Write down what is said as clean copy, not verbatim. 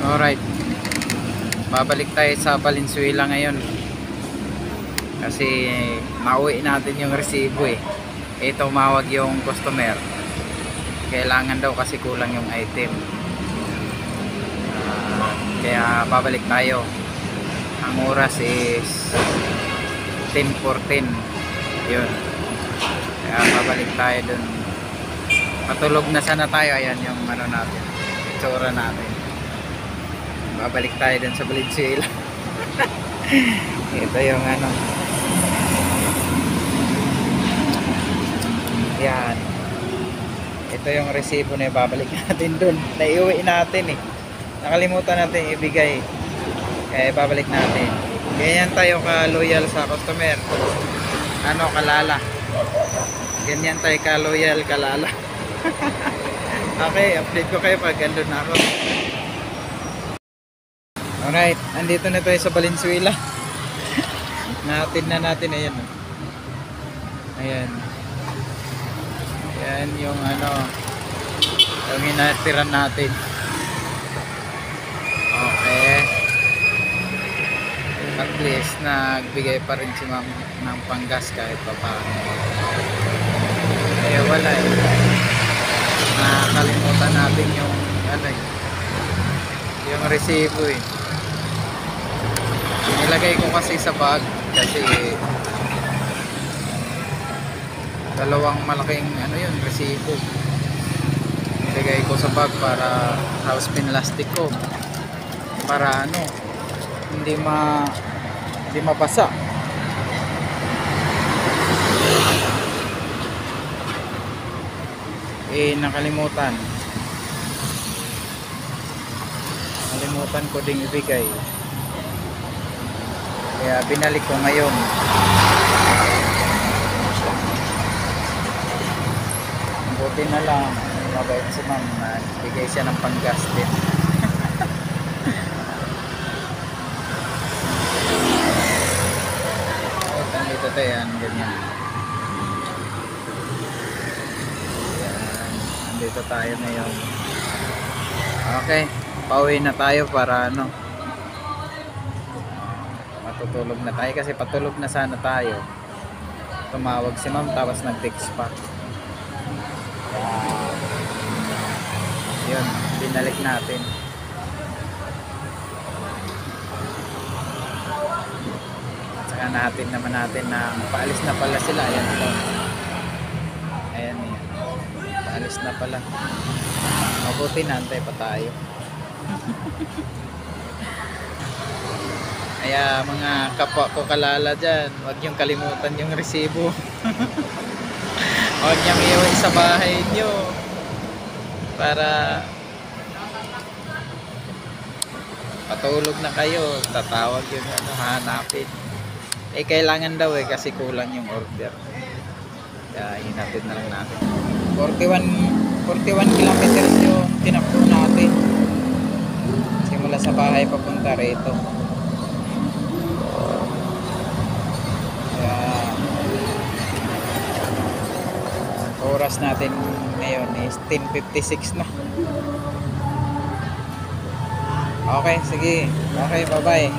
Alright, babalik tayo sa Valenzuela ngayon kasi nauwi natin yung resibo eh. Ito, tumawag yung customer, kailangan daw kasi kulang yung item. Kaya babalik tayo. Ang oras is 10:14 yun, kaya babalik tayo dun. Patulog na sana tayo. Ayan yung ano natin, itsura natin. Babalik tayo dun sa Valenzuela. Ito yung ano, yan, ito yung resibo na babalik natin dun. Naiuwi natin eh, nakalimutan natin ibigay, kaya babalik natin. Ganyan tayo ka loyal sa customer, ano, kalala. Ganyan tayo ka loyal, kalala. Okay, update ko kayo pag gandun na ako. Alright, andito na tayo sa Valenzuela. Natin na natin, ayan. Ayan. Ayan yung ano, yung inatiran natin. Okay. At least nagbigay pa rin si ma'am ng panggas kahit pa paano. Eh wala eh. Nakakalimutan natin yung ano eh, yung resibo eh. Nilagay ko kasi sa bag kasi dalawang malaking ano yun, resibo. Nilagay ko sa bag para house plastic ko, para ano, hindi mabasa. Nakalimutan ko ding ibigay, kaya binalik ko ngayon. Buti na lang mabait si ma'am, bigay siya ng panggas din. Dito tayo, yan, ganyan. Dito tayo ngayon. Okay, pauwi na tayo para ano, matutulog na tayo kasi patulog na sana tayo. Tumawag si ma'am tapos nag-text pa. Yun, binalik natin. At saka natin naman natin na paalis na pala sila. Ayan ito. Ayan yan, paalis na pala. Mabuti nantay pa tayo. Kaya mga kapwa ko kalala dyan, huwag niyong kalimutan yung resibo. Huwag niyang iwan sa bahay niyo para patulog na kayo, tatawag yung ano, hanapin. Eh kailangan daw eh kasi kulang yung order, kaya hinatid na lang natin. 41 kilometers yung tinakbo natin simula sa bahay papunta rito. Oras natin ngayon is 10:56 na. Okay, sige. Okay, bye bye.